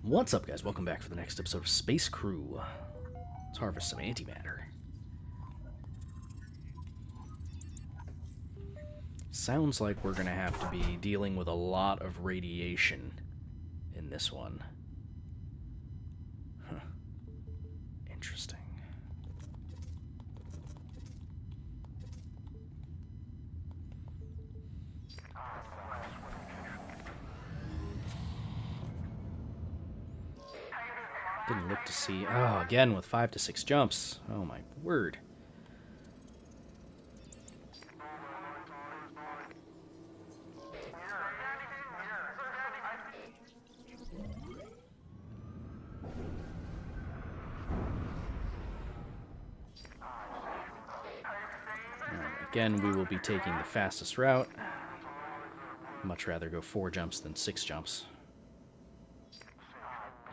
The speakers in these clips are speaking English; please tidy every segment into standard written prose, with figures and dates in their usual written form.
What's up, guys? Welcome back for the next episode of Space Crew. Let's harvest some antimatter. Sounds like we're gonna have to be dealing with a lot of radiation in this one. Huh. Interesting. Didn't look to see. Oh, again with 5 to 6 jumps. Oh my word. Again, we will be taking the fastest route. Much rather go 4 jumps than 6 jumps.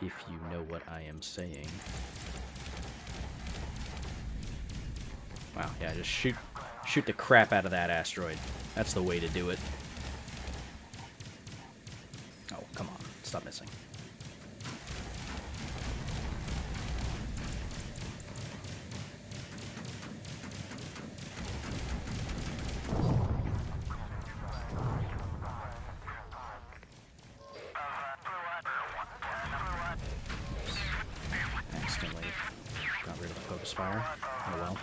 If you know what I am saying. Wow, yeah, just shoot the crap out of that asteroid. That's the way to do it. Oh, come on. Stop missing. Accidentally got rid of the focus fire. Oh well.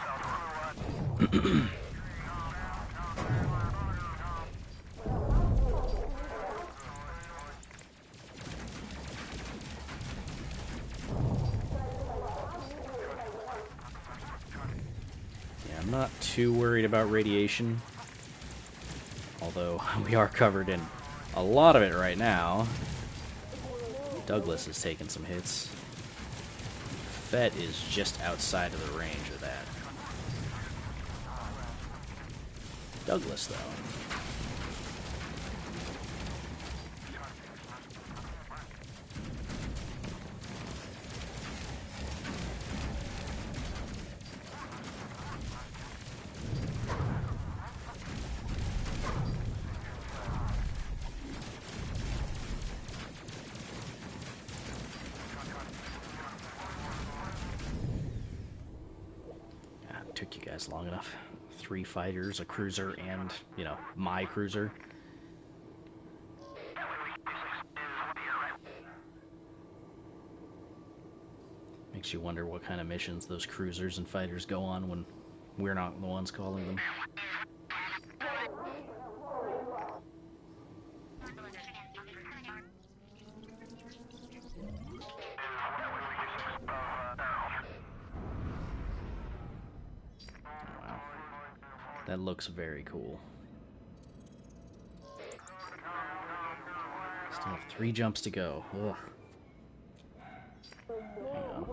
Yeah, I'm not too worried about radiation. Although we are covered in a lot of it right now. Douglas is taking some hits. Fett is just outside of the range of that. Douglas, though. Took you guys long enough. 3 fighters, a cruiser, and, you know, my cruiser. Makes you wonder what kind of missions those cruisers and fighters go on when we're not the ones calling them. That looks very cool. Still have 3 jumps to go. Ugh. Hang on.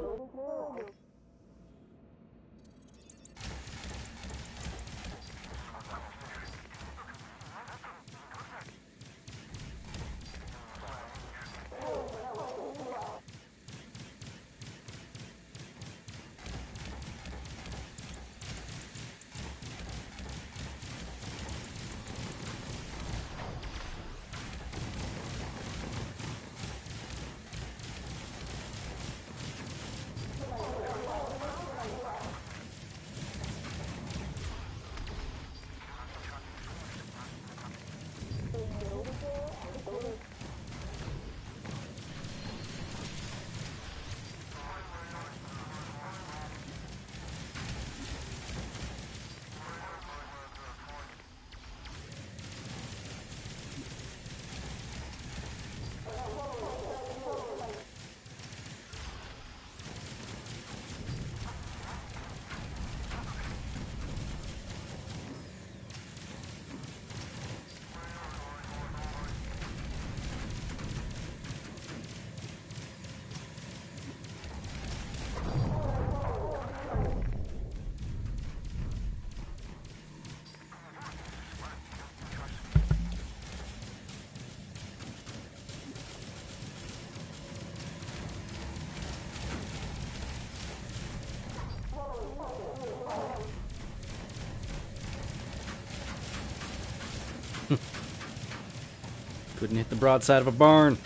Couldn't hit the broadside of a barn.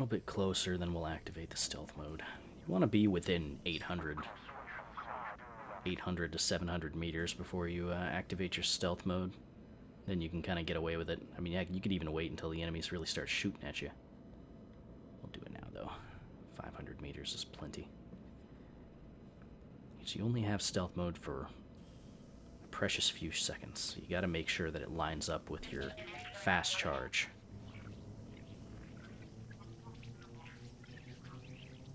little bit closer, then we'll activate the stealth mode. You want to be within 800 to 700 meters before you activate your stealth mode. Then you can kind of get away with it. I mean, you could even wait until the enemies really start shooting at you. We'll do it now, though. 500 meters is plenty. So you only have stealth mode for a precious few seconds. So you got to make sure that it lines up with your fast charge.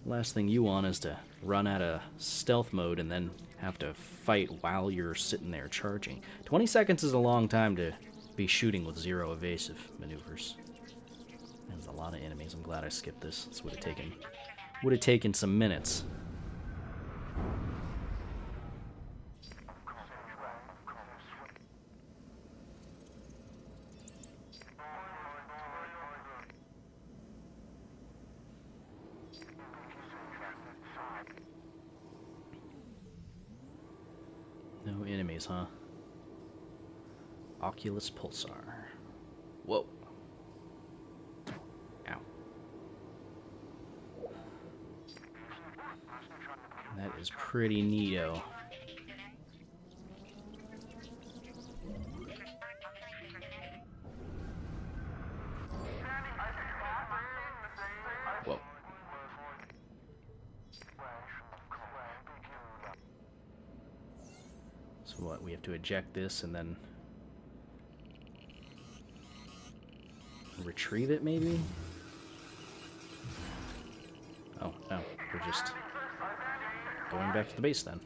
Last thing you want is to run out of stealth mode and then have to fight while you're sitting there charging. 20 seconds is a long time to be shooting with 0 evasive maneuvers. There's a lot of enemies. I'm glad I skipped this. This would have taken some minutes. No enemies, huh? Oculus Pulsar. Whoa. Ow. That is pretty neato. Whoa. So what, we have to eject this and then retrieve it, maybe? Oh, no. We're just going back to the base then.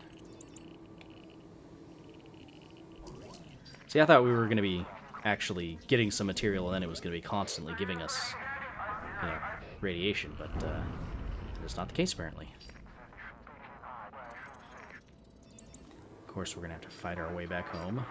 See, I thought we were going to be actually getting some material and then it was going to be constantly giving us, you know, radiation, but that's not the case, apparently. Of course, we're going to have to fight our way back home.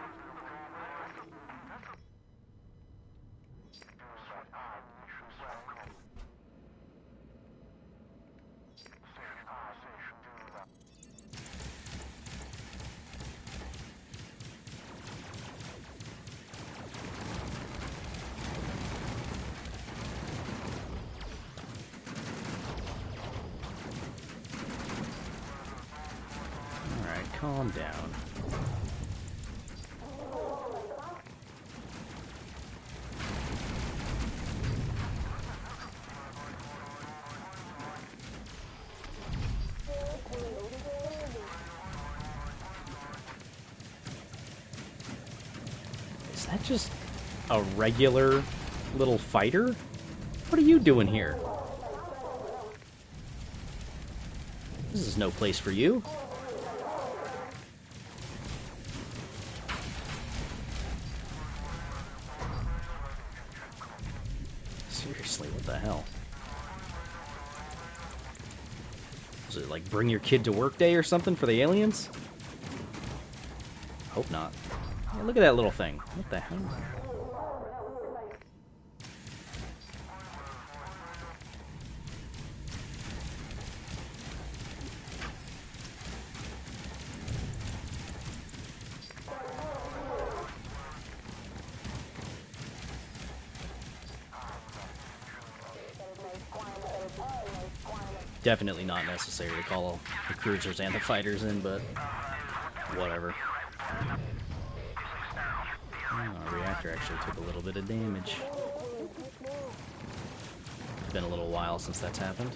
Calm down. Is that just a regular little fighter? What are you doing here? This is no place for you. Seriously, what the hell? Was it like bring your kid to work day or something for the aliens? Hope not. Yeah, look at that little thing. What the hell? Definitely not necessary to call the cruisers and the fighters in, but whatever. Oh, our reactor actually took a little bit of damage. It's been a little while since that's happened.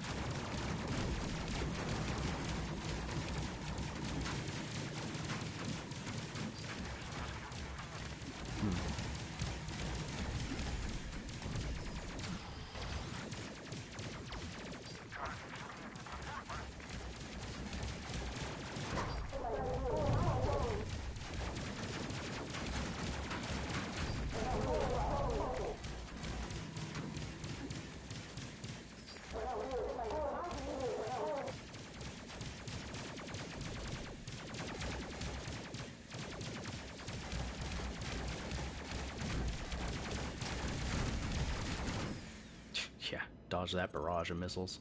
Yeah, dodge that barrage of missiles.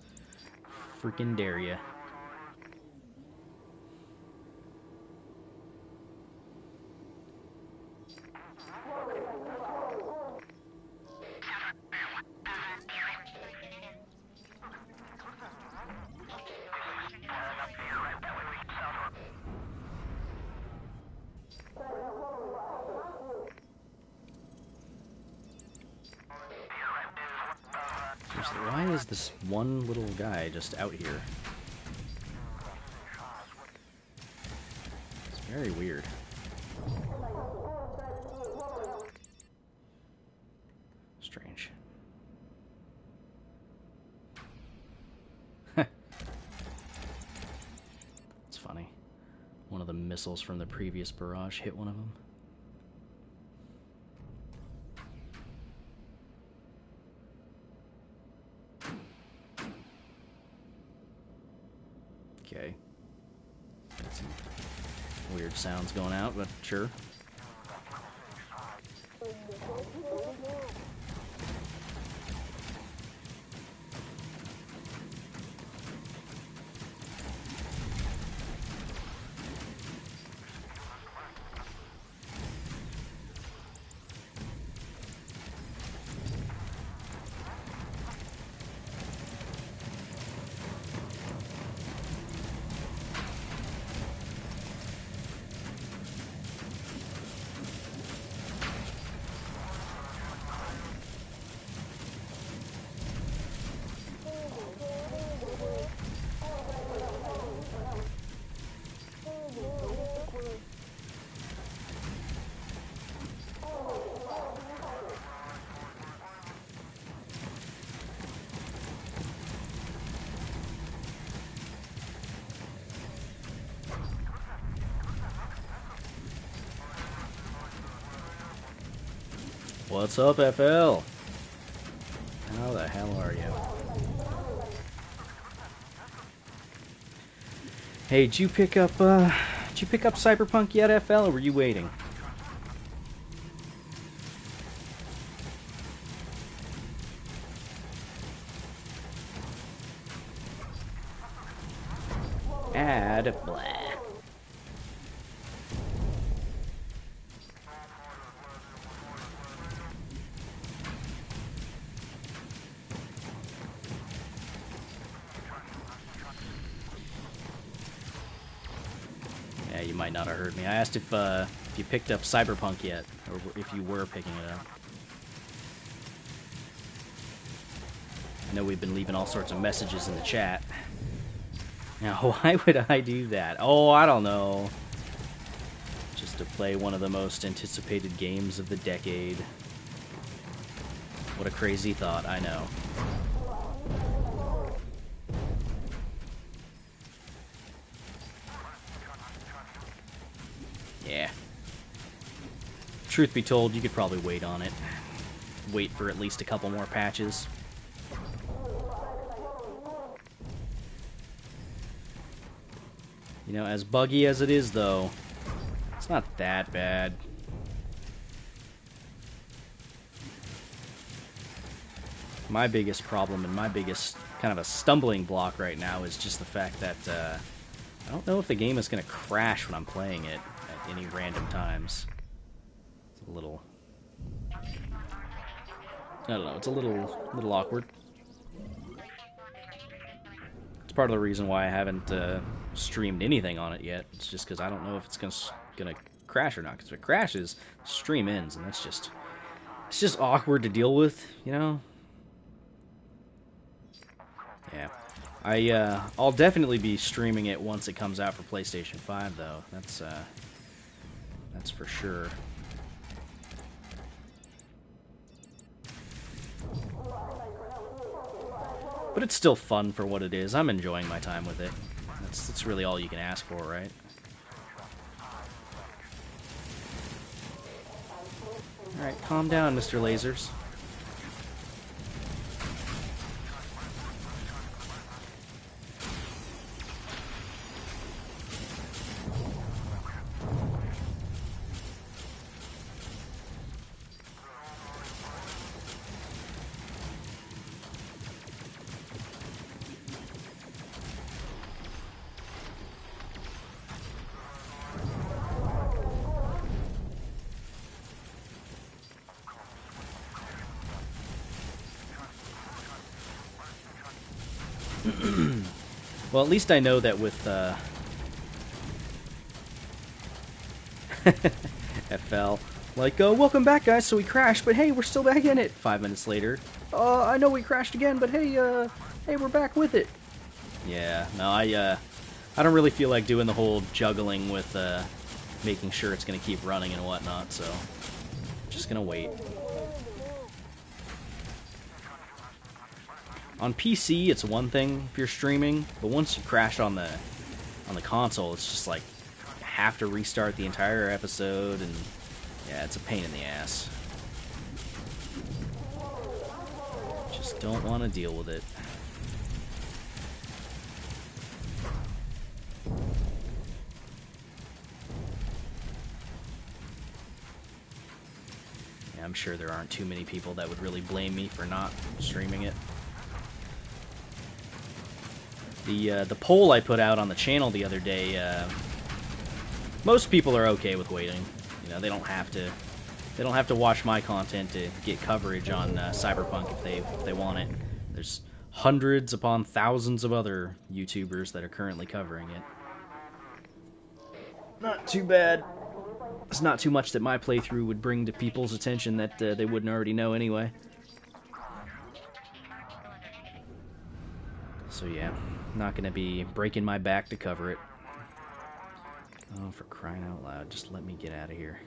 Freaking dare ya. Seriously, why is this one little guy just out here? It's very weird. Strange. It's funny. One of the missiles from the previous barrage hit one of them. Okay. Got some weird sounds going out, but sure. What's up, FL? How the hell are you? Hey, did you pick up Cyberpunk yet, FL, or were you waiting? Add blah. Yeah, you might not have heard me. I asked if you picked up Cyberpunk yet, or if you were picking it up. I know we've been leaving all sorts of messages in the chat. Now, why would I do that? Oh, I don't know. Just to play one of the most anticipated games of the decade. What a crazy thought, I know. Yeah. Truth be told, you could probably wait on it. Wait for at least a couple more patches. You know, as buggy as it is, though, it's not that bad. My biggest problem and my biggest kind of a stumbling block right now is just the fact that I don't know if the game is going to crash when I'm playing it at any random times. It's a little... I don't know, it's a little awkward. It's part of the reason why I haven't streamed anything on it yet. It's just because I don't know if it's gonna crash or not. Because if it crashes, the stream ends, and that's just... It's just awkward to deal with, you know? Yeah. I'll definitely be streaming it once it comes out for PlayStation 5, though. That's for sure. But it's still fun for what it is. I'm enjoying my time with it. That's really all you can ask for, right? Alright, calm down, Mr. Lasers. Well, at least I know that with FL, Like, welcome back, guys. So we crashed, but hey, we're still back in it. 5 minutes later, I know we crashed again, but hey, hey, we're back with it. Yeah, no, I don't really feel like doing the whole juggling with making sure it's gonna keep running and whatnot. So, just gonna wait. On PC, it's one thing if you're streaming, but once you crash on the console, it's just like you have to restart the entire episode, and yeah, it's a pain in the ass. Just don't want to deal with it. Yeah, I'm sure there aren't too many people that would really blame me for not streaming it. The poll I put out on the channel the other day, most people are okay with waiting. You know, they don't have to watch my content to get coverage on Cyberpunk if they want it. There's hundreds upon thousands of other YouTubers that are currently covering it. Not too bad. It's not too much that my playthrough would bring to people's attention that they wouldn't already know anyway. So yeah, not gonna be breaking my back to cover it. Oh, for crying out loud, just let me get out of here.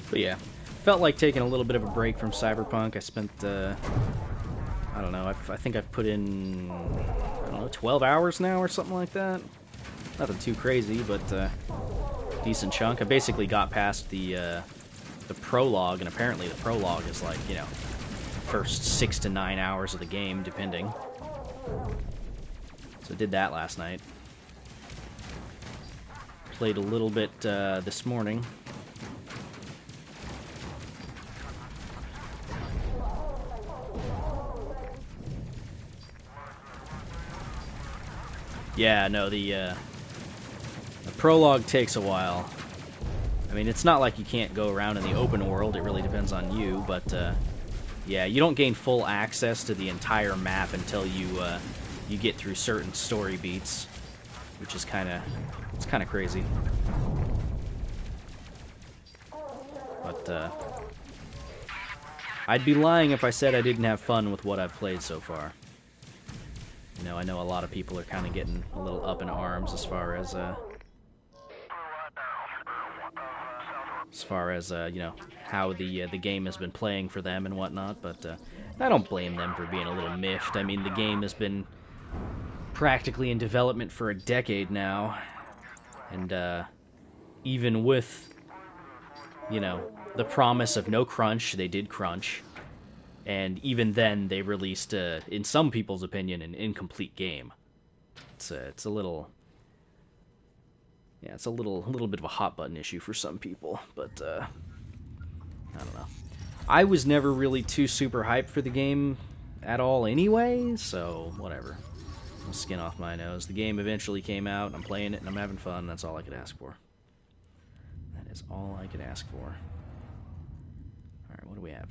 But yeah, felt like taking a little bit of a break from Cyberpunk. I spent, I don't know, I think I've put in, I don't know, 12 hours now or something like that. Nothing too crazy, but decent chunk. I basically got past the prologue, and apparently the prologue is like, you know, first 6 to 9 hours of the game, depending. So I did that last night. Played a little bit this morning. Yeah, no, the prologue takes a while. I mean, it's not like you can't go around in the open world, it really depends on you, but yeah, you don't gain full access to the entire map until you get through certain story beats, which is kind of crazy. But I'd be lying if I said I didn't have fun with what I've played so far. You know, I know a lot of people are kind of getting a little up in arms as far as you know, how the game has been playing for them and whatnot, but I don't blame them for being a little miffed. I mean, the game has been practically in development for a decade now, and even with, you know, the promise of no crunch, they did crunch, and even then they released, in some people's opinion, an incomplete game. It's a little... Yeah, it's a little bit of a hot button issue for some people, but I don't know. I was never really too super hyped for the game at all anyway, so whatever. No skin off my nose. The game eventually came out, I'm playing it, and I'm having fun. That's all I could ask for. That is all I could ask for. Alright, what do we have?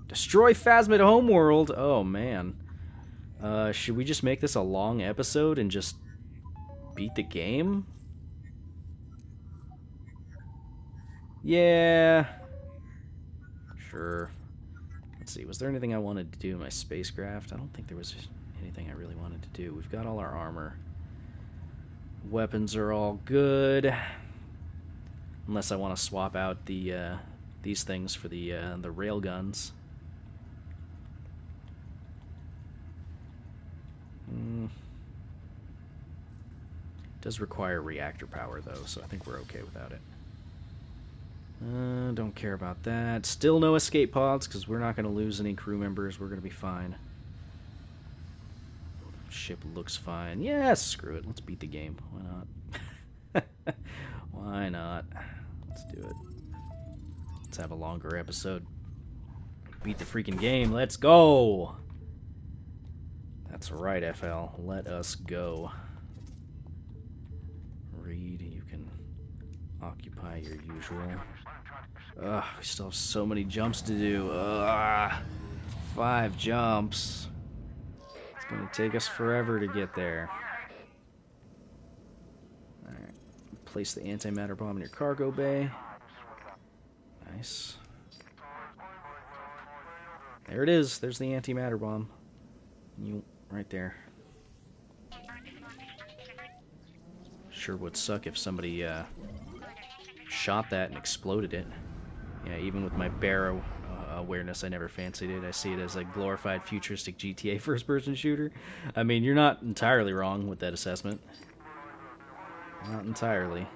Destroy Phasmid Homeworld! Oh, man. Should we just make this a long episode and just beat the game? Yeah. Sure. Let's see, was there anything I wanted to do in my spacecraft? I don't think there was anything I really wanted to do. We've got all our armor. Weapons are all good. Unless I want to swap out these things for the rail guns. Does require reactor power, though, so I think we're okay without it. Don't care about that. Still no escape pods, because we're not going to lose any crew members. We're going to be fine. Ship looks fine. Yeah, screw it. Let's beat the game. Why not? Why not? Let's do it. Let's have a longer episode. Beat the freaking game. Let's go! That's right, FL. Let us go. Read. You can occupy your usual. Ugh, we still have so many jumps to do. Ugh, 5 jumps. It's gonna take us forever to get there. Alright. Place the antimatter bomb in your cargo bay. Nice. There it is. There's the antimatter bomb. You right there. Sure would suck if somebody shot that and exploded it. Yeah, even with my bare awareness, I never fancied it. I see it as a glorified futuristic GTA first-person shooter. I mean, you're not entirely wrong with that assessment. Not entirely.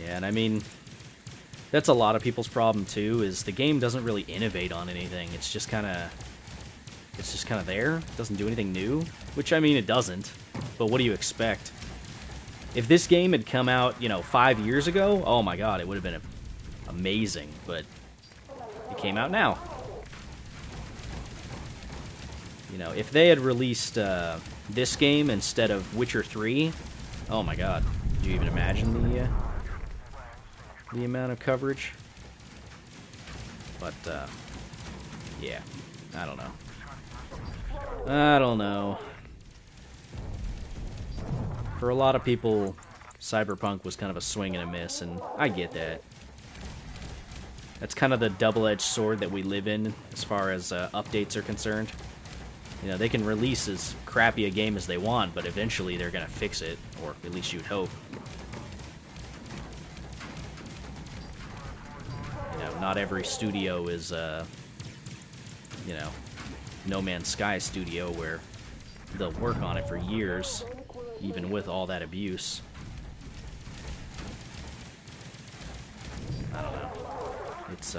Yeah, and I mean, that's a lot of people's problem too, is the game doesn't really innovate on anything. It's just kind of there. It doesn't do anything new, which I mean it doesn't. But what do you expect? If this game had come out, 5 years ago, oh my god, it would have been amazing, but it came out now. If they had released this game instead of Witcher 3, oh my god, do you even imagine the amount of coverage? But, yeah, I don't know. For a lot of people, Cyberpunk was kind of a swing and a miss, and I get that. That's kind of the double-edged sword that we live in as far as updates are concerned. They can release as crappy a game as they want, but eventually they're going to fix it, or at least you'd hope. Not every studio is, No Man's Sky studio where they'll work on it for years, even with all that abuse. I don't know. It's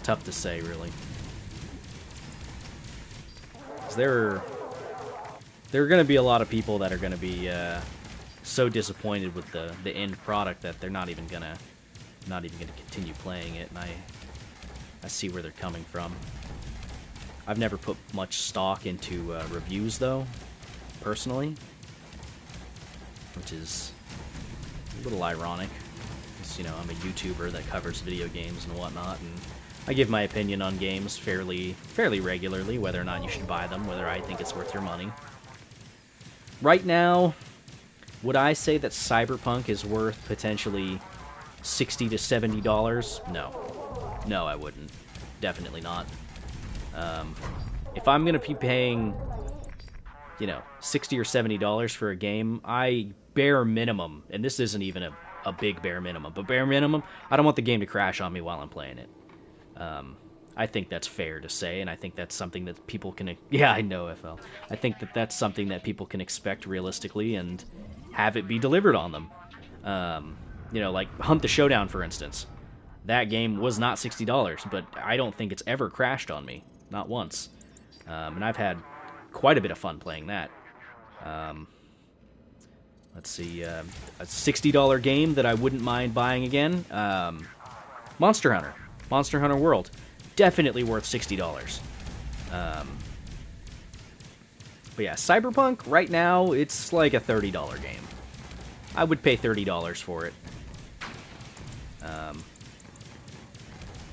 tough to say, really. 'Cause there are going to be a lot of people that are going to be so disappointed with the end product that they're not even gonna continue playing it, and I see where they're coming from. I've never put much stock into reviews, though, personally, which is a little ironic, because, I'm a YouTuber that covers video games and whatnot, and I give my opinion on games fairly regularly, whether or not you should buy them, whether I think it's worth your money. Right now, would I say that Cyberpunk is worth potentially $60 to $70? No, I wouldn't. Definitely not. If I'm gonna be paying, $60 or $70 for a game, I bare minimum, and this isn't even a big bare minimum, but bare minimum, I don't want the game to crash on me while I'm playing it. I think that's fair to say, and I think that's something that people can. Yeah, I know, FL. I think that's something that people can expect realistically and have it be delivered on them. Like Hunt the Showdown, for instance. That game was not $60, but I don't think it's ever crashed on me. Not once. And I've had quite a bit of fun playing that. Let's see. A $60 game that I wouldn't mind buying again. Monster Hunter. Monster Hunter World. Definitely worth $60. But yeah, Cyberpunk, right now, it's like a $30 game. I would pay $30 for it.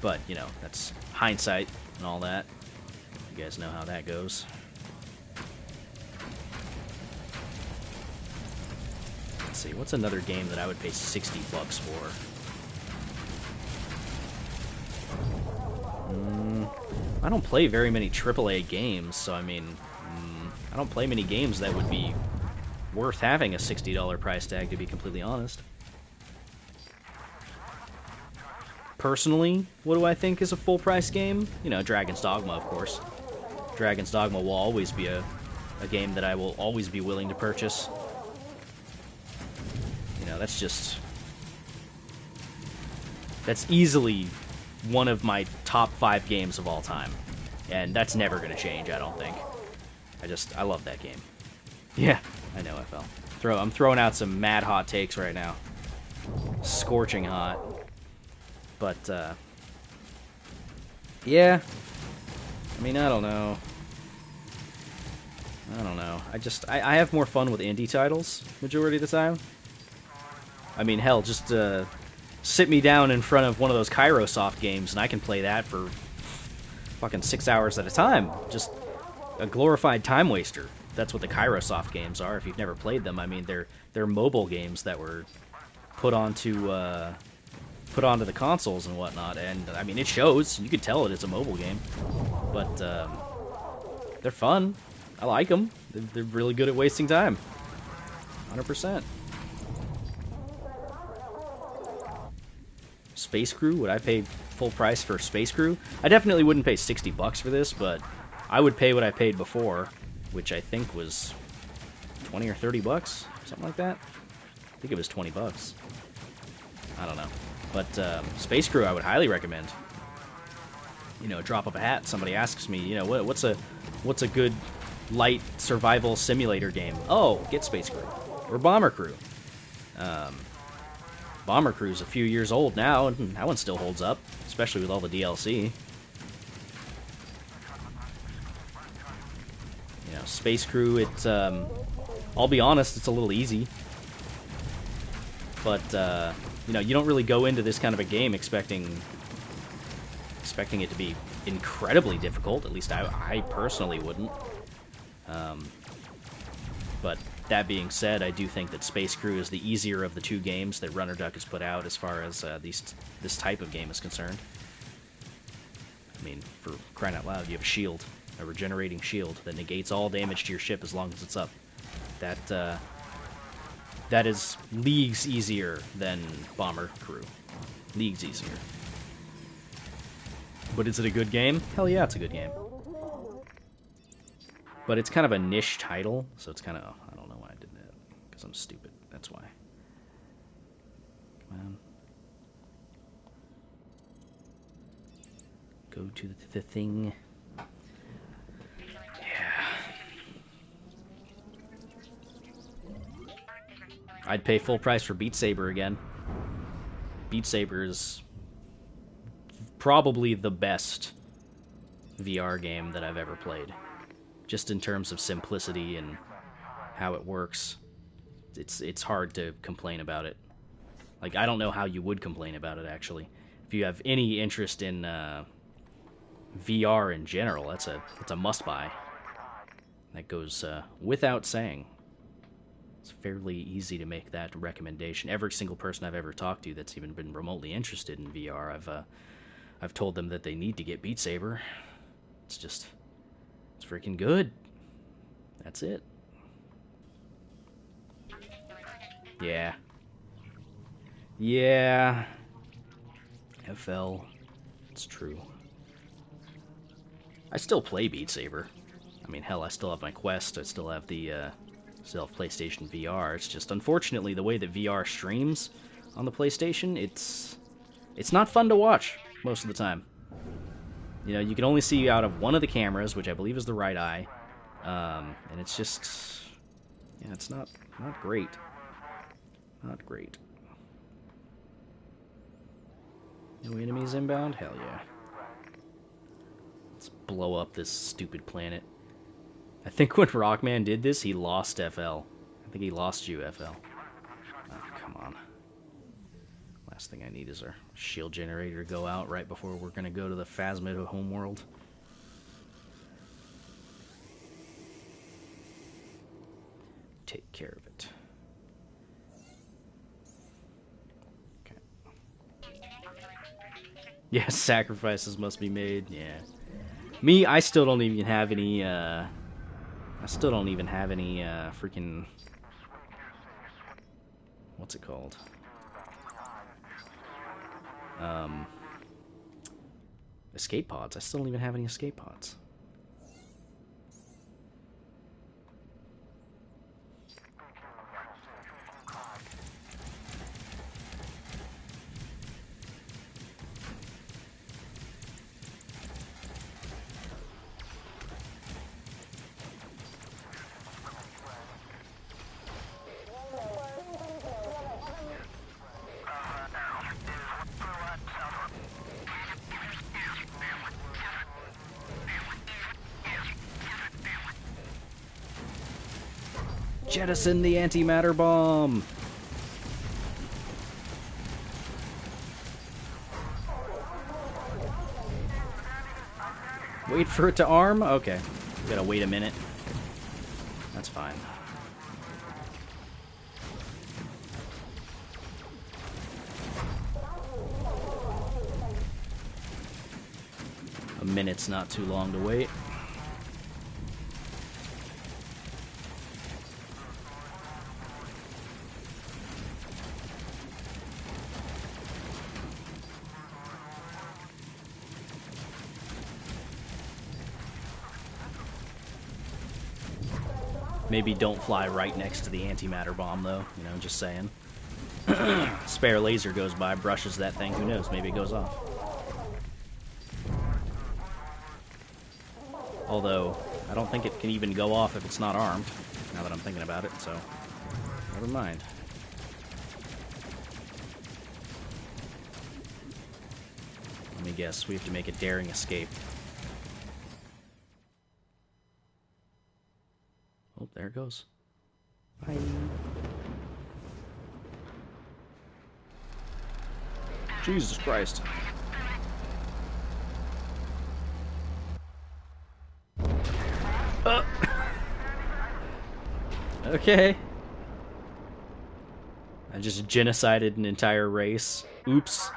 But, that's hindsight and all that. You guys know how that goes. Let's see, what's another game that I would pay $60 for? I don't play very many AAA games, so I mean, I don't play many games that would be worth having a $60 price tag, to be completely honest. Personally, what do I think is a full-price game? Dragon's Dogma, of course. Dragon's Dogma will always be a game that I will always be willing to purchase. That's just That's easily one of my top 5 games of all time. And that's never going to change, I don't think. I love that game. Yeah, I know, FL. I'm throwing out some mad hot takes right now. Scorching hot. But, yeah. I mean, I don't know. I have more fun with indie titles, majority of the time. I mean, hell, just, sit me down in front of one of those Kairosoft games, and I can play that for fucking 6 hours at a time. Just a glorified time waster. That's what the Kairosoft games are. If you've never played them, I mean, they're mobile games that were put onto the consoles and whatnot. And I mean, it shows. You can tell it's a mobile game, but they're fun. I like them. They're really good at wasting time. 100%. Space Crew? Would I pay full price for Space Crew? I definitely wouldn't pay $60 for this, but I would pay what I paid before, which I think was 20 or 30 bucks, something like that. I think it was 20 bucks. I don't know. But Space Crew I would highly recommend. You know, drop of a hat, somebody asks me, you know, what's a good light survival simulator game? Oh, get Space Crew. Or Bomber Crew. Bomber Crew's a few years old now, and that one still holds up, especially with all the DLC. You know, Space Crew, it's, I'll be honest, it's a little easy. But, you know, you don't really go into this kind of a game expecting it to be incredibly difficult. At least I personally wouldn't. But that being said, I do think that Space Crew is the easier of the two games that Runner Duck has put out as far as this type of game is concerned. I mean, for crying out loud, you have a shield, a regenerating shield that negates all damage to your ship as long as it's up. That is leagues easier than Bomber Crew. Leagues easier. But is it a good game? Hell yeah, it's a good game. But it's kind of a niche title, so it's kind of... I don't know why I did that. Because I'm stupid. That's why. Come on. Go to the thing. Yeah. I'd pay full price for Beat Saber again. Beat Saber is probably the best VR game that I've ever played. Just in terms of simplicity and how it works, it's hard to complain about it. Like, I don't know how you would complain about it, actually. If you have any interest in VR in general, it's a must-buy. That goes without saying. It's fairly easy to make that recommendation. Every single person I've ever talked to that's even been remotely interested in VR, I've told them that they need to get Beat Saber. It's freaking good. That's it. Yeah. Yeah. FL. It's true. I still play Beat Saber. I mean, hell, I still have my Quest. I still have still have PlayStation VR. It's just, unfortunately, the way that VR streams on the PlayStation, it's not fun to watch most of the time. You know, you can only see out of one of the cameras, which I believe is the right eye. And it's just... Yeah, it's not great. Not great. No enemies inbound? Hell yeah. Let's blow up this stupid planet. I think when Rockman did this, he lost FL. I think he lost you, FL. Oh, come on. Last thing I need is our shield generator to go out right before we're going to go to the Phasmid homeworld. Take care of it. Okay. Yeah, sacrifices must be made. Yeah. Me, I still don't even have any, freaking... What's it called? Escape pods. I still don't even have any escape pods. Jettison the antimatter bomb! Wait for it to arm? Okay. We gotta wait a minute. That's fine. A minute's not too long to wait. Maybe don't fly right next to the antimatter bomb, though. You know, just saying. Spare laser goes by, brushes that thing. Who knows? Maybe it goes off. Although, I don't think it can even go off if it's not armed, now that I'm thinking about it, so never mind. Let me guess, we have to make a daring escape. Oh, there it goes. Bye. Jesus Christ. Okay. I just genocided an entire race. Oops.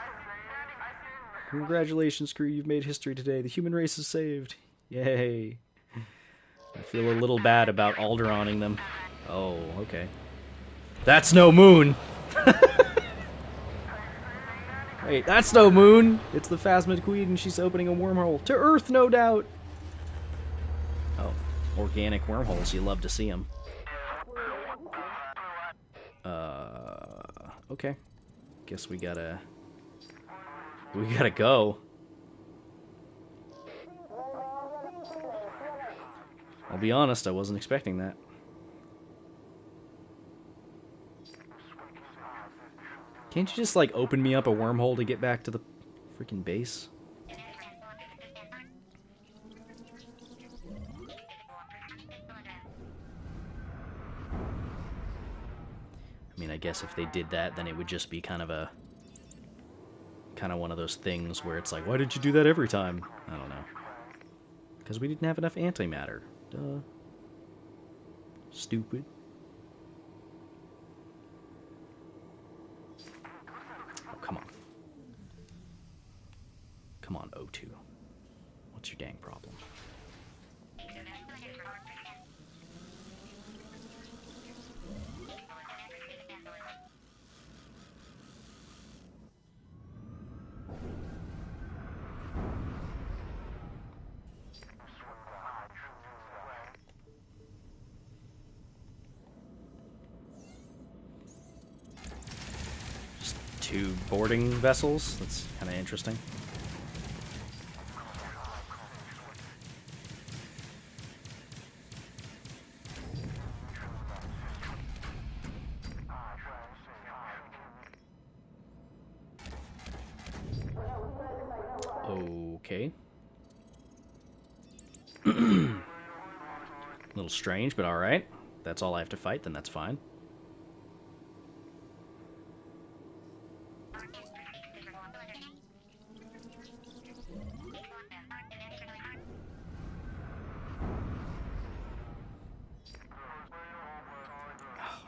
Congratulations, crew. You've made history today. The human race is saved. Yay. I feel a little bad about Alderoning them. Oh, okay. That's no moon! Wait, that's no moon! It's the Phasmid Queen and she's opening a wormhole. To Earth, no doubt! Oh, organic wormholes. You love to see them. Okay. Guess we gotta go. I'll be honest, I wasn't expecting that. Can't you just, like, open me up a wormhole to get back to the freaking base? I mean, I guess if they did that, then it would just be kind of one of those things where it's like, why did you do that every time? I don't know. Because we didn't have enough antimatter. Duh. Stupid. Oh, come on. Come on, O2. What's your dang problem? Two boarding vessels. That's kind of interesting. Okay. A little strange, but alright. That's all I have to fight, then that's fine.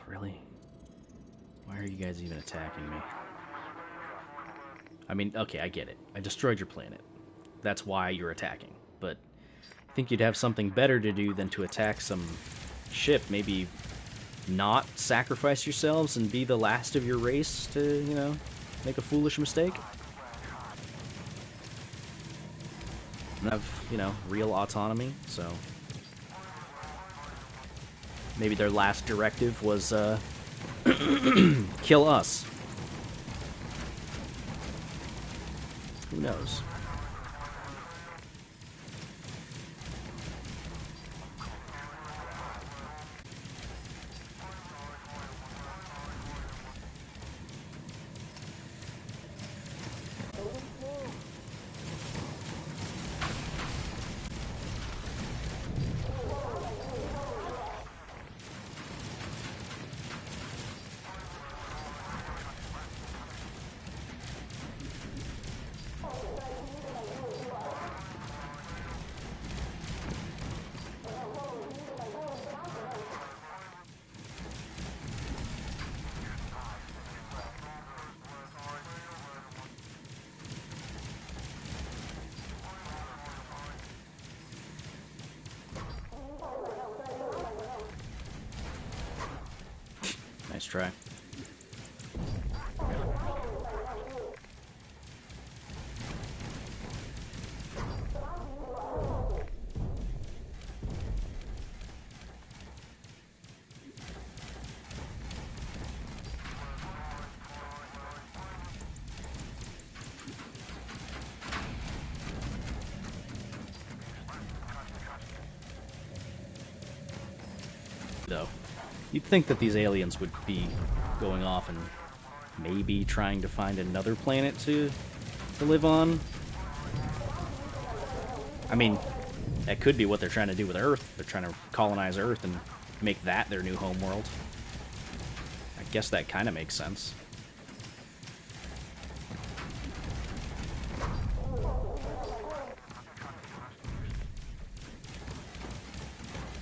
Really? Why are you guys even attacking me? I mean, okay, I get it. I destroyed your planet. That's why you're attacking. But I think you'd have something better to do than to attack some ship. Maybe not sacrifice yourselves and be the last of your race to, you know, make a foolish mistake. And have, you know, real autonomy, so... Maybe their last directive was, kill us. Who knows? try. Though, you'd think that these aliens would be going off and maybe trying to find another planet to live on. I mean, that could be what they're trying to do with Earth. They're trying to colonize Earth and make that their new homeworld. I guess that kind of makes sense.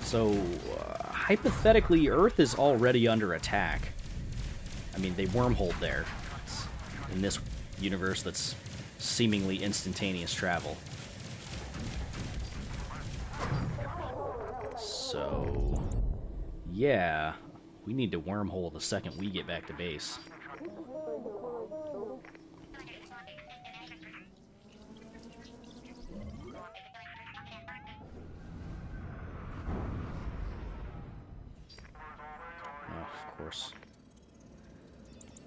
So, hypothetically, Earth is already under attack. I mean, they wormholed there. It's in this universe that's seemingly instantaneous travel. So, yeah, we need to wormhole the second we get back to base. Oh, of course.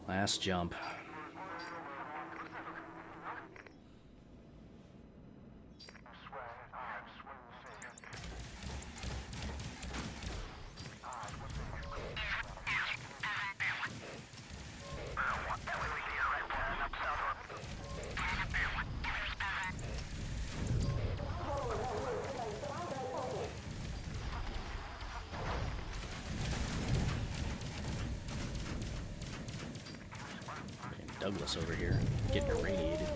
Last jump. Douglas over here, getting irradiated.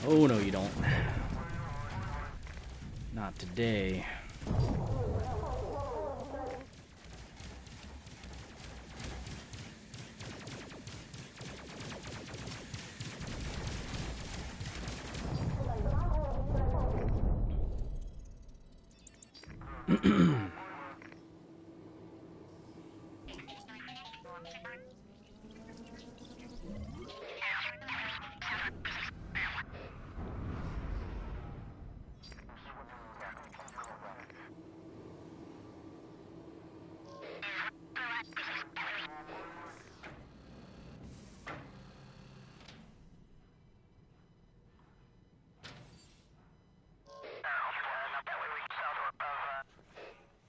Oh, no, you don't. Not today.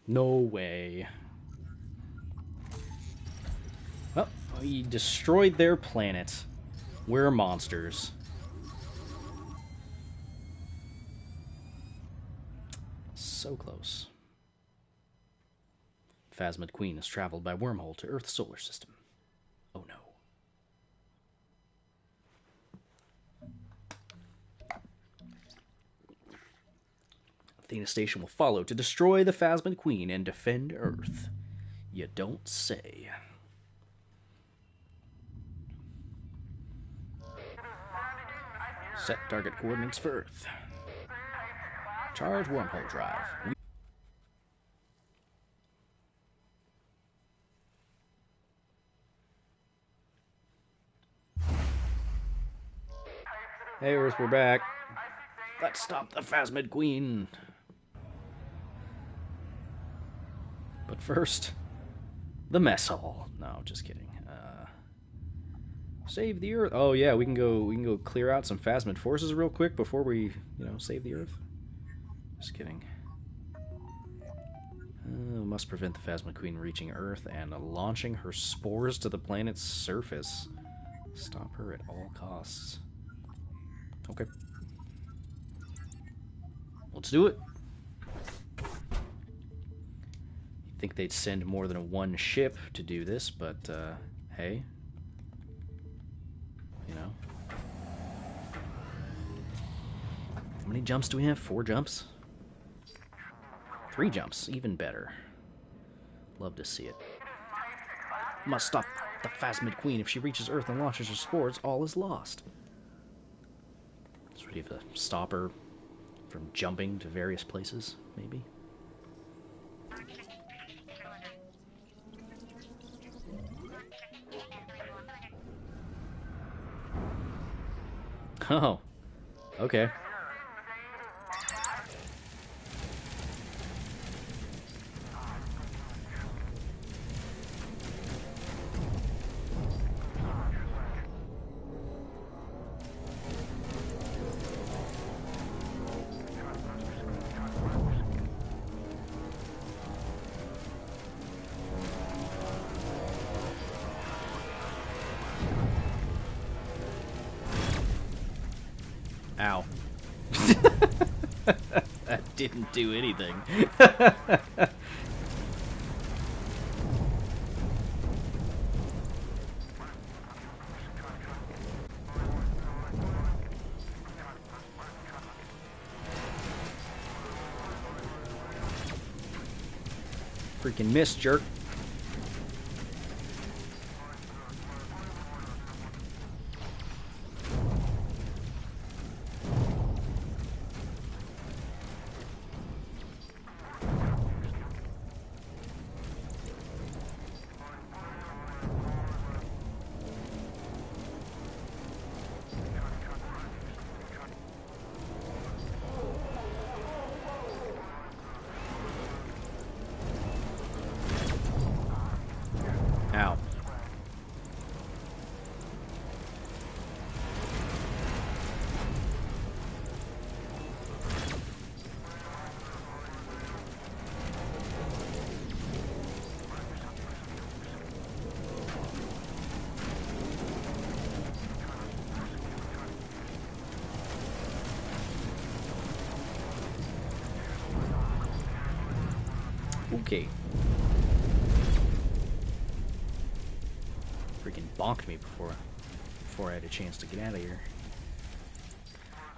No way. Well, we destroyed their planet. We're monsters. So close. Phasmid Queen has traveled by wormhole to Earth's solar system. Oh no. Athena Station will follow to destroy the Phasmid Queen and defend Earth. You don't say. Set target coordinates for Earth. Charge wormhole drive. Hey Earth, we're back. Let's stop the Phasmid Queen. But first, the mess hall. No, just kidding. Save the Earth. Oh yeah, we can go clear out some Phasmid forces real quick before we, save the Earth. Just kidding. Must prevent the Phasmid Queen reaching Earth and launching her spores to the planet's surface. Stop her at all costs. Okay. Let's do it. You'd think they'd send more than one ship to do this, but, hey. You know. How many jumps do we have? 4 jumps? 3 jumps, even better. Love to see it. Must stop the Phasmid Queen. If she reaches Earth and launches her spores, all is lost. So we have to stop her from jumping to various places, maybe? Oh, okay. Ow. That didn't do anything. Freaking missed, jerk. Ow. Okay. Freaking bonked me before I had a chance to get out of here.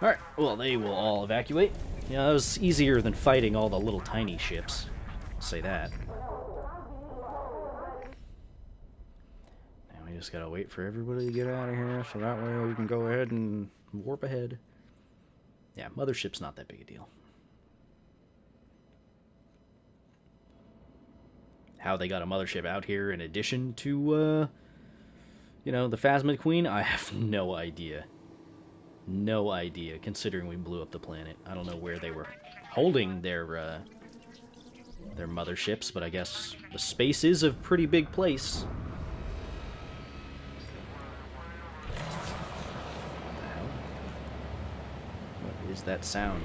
Alright, well, they will all evacuate. Yeah, that was easier than fighting all the little tiny ships. I'll say that. Now we just gotta wait for everybody to get out of here, so that way we can go ahead and warp ahead. Yeah, mothership's not that big a deal. How they got a mothership out here in addition to, you know, the Phasmid Queen, I have no idea. No idea, considering we blew up the planet. I don't know where they were holding their motherships, but I guess the space is a pretty big place. What the hell? What is that sound?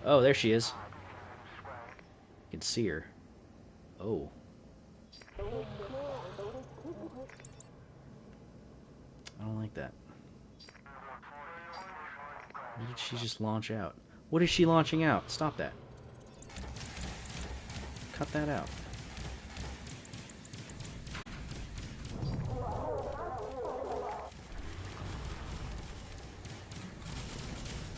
Oh, there she is. You can see her. Oh. I don't like that. What did she just launch out? What is she launching out? Stop that. Cut that out.